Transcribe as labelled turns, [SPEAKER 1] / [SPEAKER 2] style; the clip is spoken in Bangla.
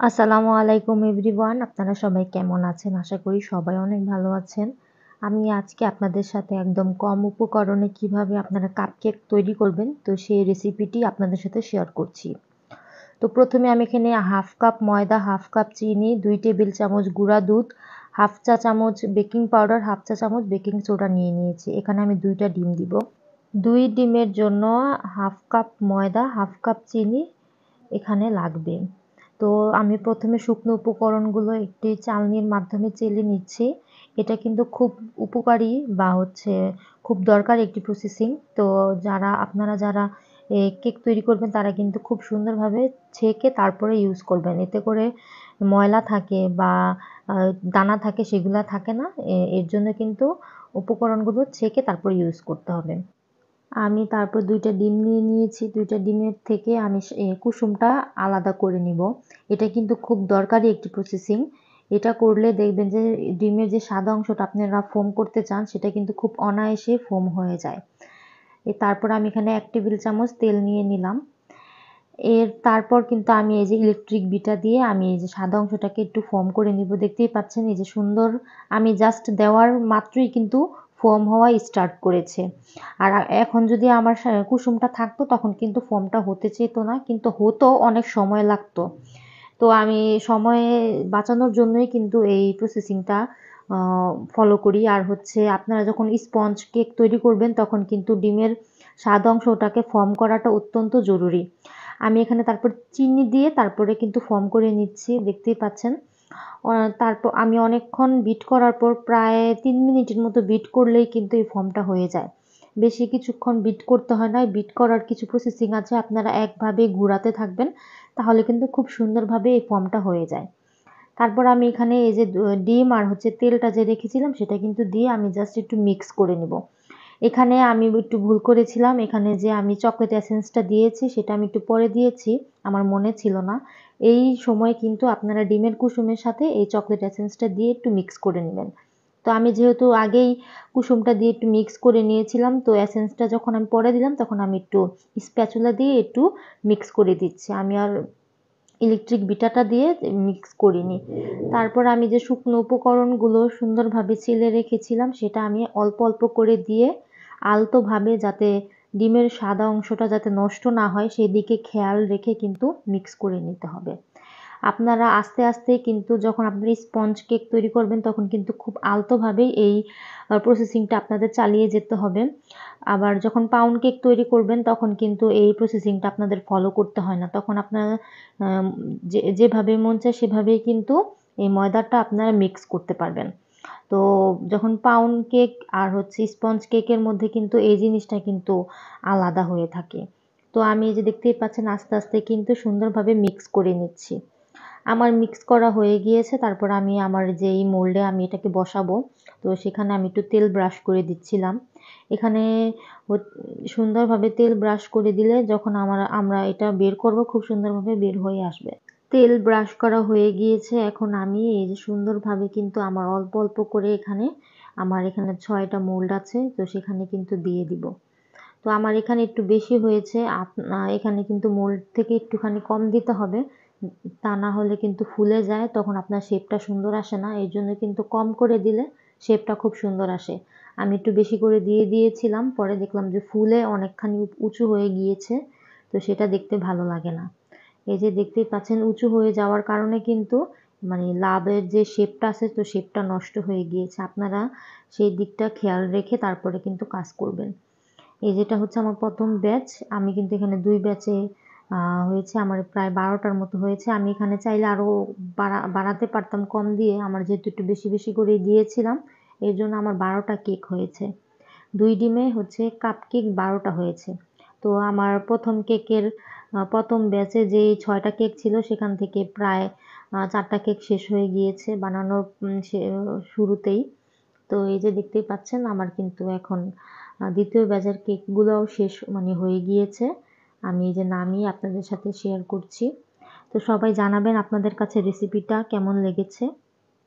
[SPEAKER 1] আসসালামু আলাইকুম এভরিওয়ান, আপনারা সবাই কেমন আছেন? আশা করি সবাই অনেক ভালো আছেন। আমি আজকে আপনাদের সাথে একদম কম উপকরণে কিভাবে আপনারা কাপকেক তৈরি করবেন, তো সেই রেসিপিটি আপনাদের সাথে শেয়ার করছি। তো প্রথমে আমি এখানে হাফ কাপ ময়দা, হাফ কাপ চিনি, 2 টেবিল চামচ গুঁড়া দুধ, হাফ চা চামচ বেকিং পাউডার, হাফ চা চামচ বেকিং সোডা নিয়ে নিয়েছি। এখানে আমি 2টা ডিম দিব। 2 ডিমের জন্য হাফ কাপ ময়দা, হাফ কাপ চিনি এখানে লাগবে। তো আমি প্রথমে শুকনো উপকরণগুলো একটি চালনির মাধ্যমে চেলে নিচ্ছি। এটা কিন্তু খুব উপকারী বা খুব দরকারি একটি প্রসেসিং। তো আপনারা যারা কেক তৈরি করবেন তারা কিন্তু খুব সুন্দরভাবে ছেঁকে তারপরে ইউজ করবেন। এতে করে ময়লা থাকে বা দানা থাকে সেগুলা থাকে না। এর জন্য কিন্তু উপকরণগুলো ছেঁকে তারপর ইউজ করতে হবে। আমি তারপর 2টা ডিম নিয়ে নিয়েছি। 2টা ডিমের থেকে আমি কুসুমটা আলাদা করে নিব। এটা কিন্তু খুব দরকারি একটি প্রসেসিং। এটা করলে দেখবেন যে ডিমের যে সাদা অংশটা আপনারা ফোম করতে চান সেটা কিন্তু খুব অনায়াসে ফোম হয়ে যায়। তারপর আমি এখানে 1 টেবিল চামচ তেল নিয়ে নিলাম। তারপর কিন্তু আমি এই যে ইলেকট্রিক বিটা দিয়ে আমি এই যে সাদা অংশটাকে একটু ফোম করে নিব। দেখতেই পাচ্ছেন এই যে সুন্দর, আমি জাস্ট দেওয়ার মাত্রই কিন্তু ফোম হওয়া স্টার্ট করেছে। আর এখন যদি আমার কুসুমটা থাকতো তখন কিন্তু ফোমটা হতে চেত না, কিন্তু হতো, অনেক সময় লাগতো। তো আমি সময় বাঁচানোর জন্যই কিন্তু এই প্রসেসিংটা ফলো করি। আর আপনারা যখন স্পঞ্জ কেক তৈরি করবেন তখন কিন্তু ডিমের সাদা অংশটাকে ফর্ম করাটা অত্যন্ত জরুরি। আমি এখানে তারপর চিনি দিয়ে তারপরে কিন্তু ফর্ম করে নিচ্ছি, দেখতেই পাচ্ছেন। তারপর আমি অনেকক্ষণ বিট করার পর প্রায় 3 মিনিটের মতো বিট করলেই কিন্তু এই ফর্মটা হয়ে যায়। বেশি কিছুক্ষণ বিট করতে হয় না। বিট করার কিছু প্রসেসিং আছে, আপনারা একভাবে ঘোরাতে থাকবেন, তাহলে কিন্তু খুব সুন্দরভাবে এই ফর্মটা হয়ে যায়। তারপর আমি এখানে এই যে ডিম আর তেলটা যে রেখেছিলাম সেটা কিন্তু দিয়ে আমি জাস্ট একটু মিক্স করে নিব। এখানে আমি একটু ভুল করেছিলাম, এখানে যে আমি চকলেট এসেন্সটা দিয়েছি সেটা আমি একটু পরে দিয়েছি, আমার মনে ছিল না। এই সময় কিন্তু আপনারা ডিমের কুসুমের সাথে এই চকলেট এসেন্সটা দিয়ে একটু মিক্স করে নেবেন। তো আমি যেহেতু আগেই কুসুমটা দিয়ে একটু মিক্স করে নিয়েছিলাম, তো এসেন্সটা যখন আমি পরে দিলাম তখন আমি একটু স্প্যাচুলা দিয়ে একটু মিক্স করে দিচ্ছি। আমি আর ইলেকট্রিক বিটাটা দিয়ে মিক্স করিনি। তারপর আমি যে শুকনো উপকরণগুলো সুন্দরভাবে চেলে রেখেছিলাম সেটা আমি অল্প অল্প করে দিয়ে আলতোভাবে, যাতে ডিমের সাদা অংশটা যাতে নষ্ট না হয় সেদিকে খেয়াল রেখে কিন্তু মিক্স করে নিতে হবে। আপনারা আস্তে আস্তে কিন্তু যখন আপনারা স্পঞ্জ কেক তৈরি করবেন তখন কিন্তু খুব আলতোভাবেই এই প্রসেসিংটা আপনাদের চালিয়ে যেতে হবে। আবার যখন পাউন্ড কেক তৈরি করবেন তখন কিন্তু এই প্রসেসিংটা আপনাদের ফলো করতে হয় না। তখন আপনারা যেভাবে মন চায় সেভাবেই কিন্তু এই ময়দাটা আপনারা মিক্স করতে পারবেন। তো যখন পাউন্ড কেক আর স্পঞ্জ কেকের মধ্যে কিন্তু এই জিনিসটা কিন্তু আলাদা হয়ে থাকে। তো আমি এই যে দেখতেই পাচ্ছেন আস্তে আস্তে কিন্তু সুন্দরভাবে মিক্স করে নিচ্ছি। আমার মিক্স করা হয়ে গিয়েছে। তারপর আমি আমার যেই মোল্ডে আমি এটাকে বসাবো, তো সেখানে আমি একটু তেল ব্রাশ করে দিচ্ছিলাম। এখানে সুন্দরভাবে তেল ব্রাশ করে দিলে যখন আমরা এটা বের করব খুব সুন্দরভাবে বের হয়ে আসবে। তেল ব্রাশ করা হয়ে গিয়েছে। এখন আমি এই যে সুন্দরভাবে কিন্তু আমার অল্প অল্প করে আমার এখানে 6টা মোল্ড আছে, তো সেখানে কিন্তু দিয়ে দিব। তো আমার এখানে একটু বেশি হয়েছে, এখানে কিন্তু মোল্ড থেকে একটুখানি কম দিতে হবে। তা না হলে কিন্তু ফুলে যায়, তখন আপনার শেপটা সুন্দর আসে না। এর জন্য কিন্তু কম করে দিলে শেপটা খুব সুন্দর আসে। আমি একটু বেশি করে দিয়ে দিয়েছিলাম, পরে দেখলাম যে ফুলে অনেকখানি উঁচু হয়ে গিয়েছে, তো সেটা দেখতে ভালো লাগে না। এই যে দেখতেই পাচ্ছেন উঁচু হয়ে যাওয়ার কারণে কিন্তু মানে লাভের যে শেপটা আছে তো শেপটা নষ্ট হয়ে গিয়েছে। আপনারা সেই দিকটা খেয়াল রেখে তারপরে কিন্তু কাজ করবেন। এই যেটা হচ্ছে আমার প্রথম ব্যাচ। আমি কিন্তু এখানে 2 ব্যাচে হয়েছে আমার প্রায় 12টার মতো হয়েছে। আমি এখানে চাইলে আরও বাড়াতে পারতাম কম দিয়ে। আমার যেহেতু একটু বেশি বেশি করে দিয়েছিলাম এর জন্য আমার 12টা কেক হয়েছে। 2 ডিমে কাপ কেক 12টা হয়েছে। তো আমার প্রথম ব্যাচে যেই 6টা কেক ছিল সেখান থেকে প্রায় 4টা কেক শেষ হয়ে গিয়েছে বানানোর শুরুতেই। তো এই যে দেখতেই পাচ্ছেন আমার কিন্তু এখন দ্বিতীয় ব্যাচের কেকগুলোও শেষ হয়ে গিয়েছে। আমি এই যে নামিয়ে আপনাদের সাথে শেয়ার করছি। তো সবাই জানাবেন আপনাদের কাছে রেসিপিটা কেমন লেগেছে।